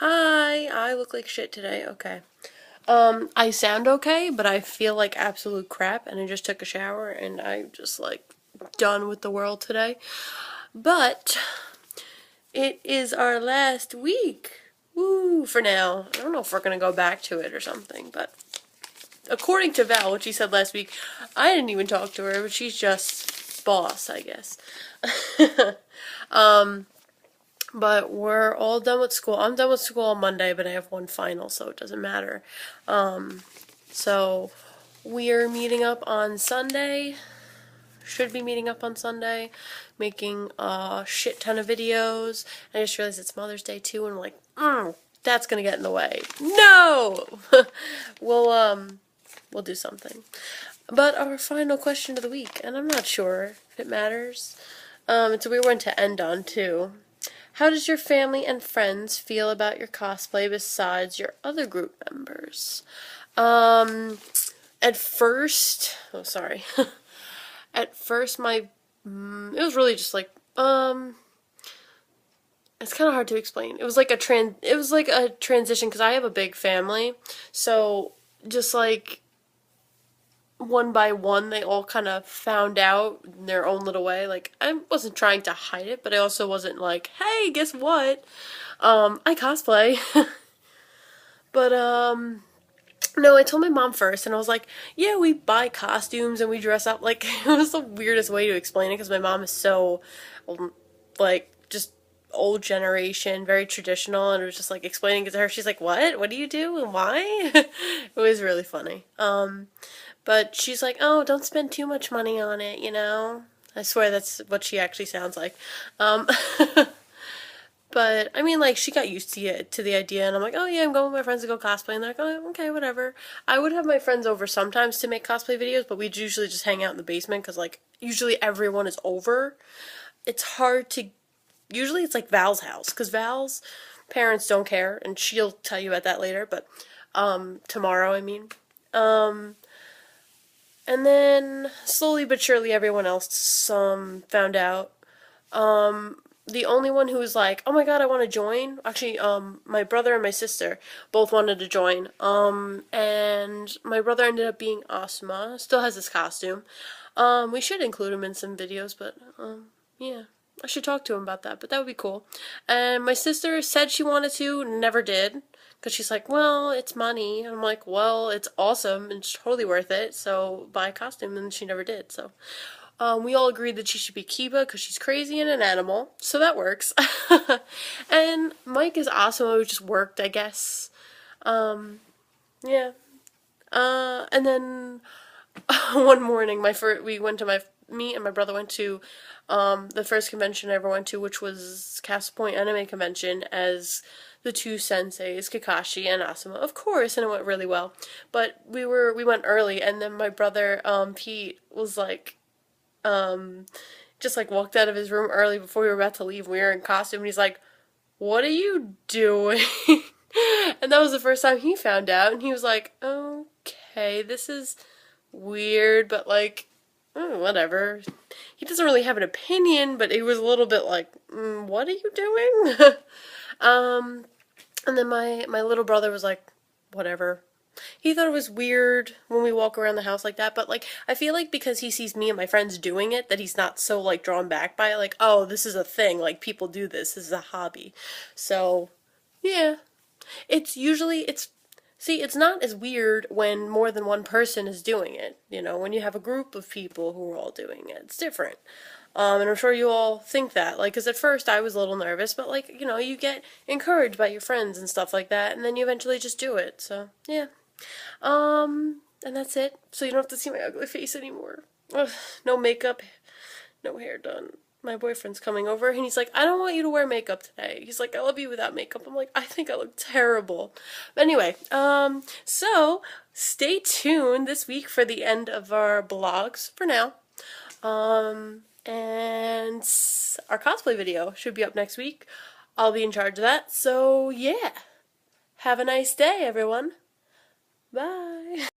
Hi, I look like shit today. Okay. I sound okay, but I feel like absolute crap, and I just took a shower, and I'm just like done with the world today. But it is our last week. Woo, for now. I don't know if we're gonna go back to it or something, but according to Val, what she said last week, I didn't even talk to her, but she's just boss, I guess. But we're all done with school. I'm done with school on Monday, but I have one final, so it doesn't matter. So we're meeting up on Sunday. Should be meeting up on Sunday, making a shit ton of videos. I just realized it's Mother's Day too, and I'm like, that's gonna get in the way. No! We'll do something. But our final question of the week, and I'm not sure if it matters. It's a weird one to end on too. How does your family and friends feel about your cosplay besides your other group members? At first, oh sorry. At first it was really just like, it's kind of hard to explain. It was like a transition because I have a big family. So just like one by one, they all kind of found out in their own little way. Like, I wasn't trying to hide it, but I also wasn't like, hey, guess what? I cosplay. But, no, I told my mom first, and I was like, yeah, we buy costumes and we dress up. Like, it was the weirdest way to explain it, because my mom is so, like, just old generation, very traditional, and it was just, like, explaining it to her. She's like, what? What do you do, and why? It was really funny. But she's like, oh, don't spend too much money on it, you know? I swear that's what she actually sounds like. But, I mean, like, she got used to the idea, and I'm like, oh, yeah, I'm going with my friends to go cosplay, and they're like, oh, okay, whatever. I would have my friends over sometimes to make cosplay videos, but we'd usually just hang out in the basement, because, like, usually everyone is over. It's hard to, usually it's, like, Val's house, because Val's parents don't care, and she'll tell you about that later, but, tomorrow, I mean. And then, slowly but surely, everyone else, found out. The only one who was like, oh my god, I want to join, actually, my brother and my sister both wanted to join, and my brother ended up being Asuma, still has his costume. We should include him in some videos, but, yeah. I should talk to him about that, but that would be cool. And my sister said she wanted to, never did. Because she's like, well, it's money. And I'm like, well, it's awesome and it's totally worth it, so buy a costume. And she never did, so. We all agreed that she should be Kiba because she's crazy and an animal, so that works. And Mike is awesome, who just worked, I guess. Yeah. And then one morning, me and my brother went to the first convention I ever went to, which was Castle Point Anime Convention, as the two senseis, Kakashi and Asuma, of course, and it went really well. But we went early, and then my brother, Pete, was like, just like walked out of his room early before we were about to leave. We were in costume, and he's like, what are you doing? And that was the first time he found out, and he was like, okay, this is weird, but like, whatever. He doesn't really have an opinion, but he was a little bit like, what are you doing? And then my little brother was like, whatever. He thought it was weird when we walk around the house like that, but like, I feel like because he sees me and my friends doing it, that he's not so like drawn back by it, like, oh, this is a thing, like people do this is a hobby. So, yeah. It's not as weird when more than one person is doing it, you know, when you have a group of people who are all doing it, it's different. And I'm sure you all think that, like, because at first I was a little nervous, but, like, you know, you get encouraged by your friends and stuff like that, and then you eventually just do it, so, yeah. And that's it, so you don't have to see my ugly face anymore. Ugh, no makeup, no hair done. My boyfriend's coming over, and he's like, I don't want you to wear makeup today. He's like, I love you without makeup. I'm like, I think I look terrible. But anyway, so, stay tuned this week for the end of our blogs, for now. And our cosplay video should be up next week. I'll be in charge of that, so yeah. Have a nice day, everyone. Bye.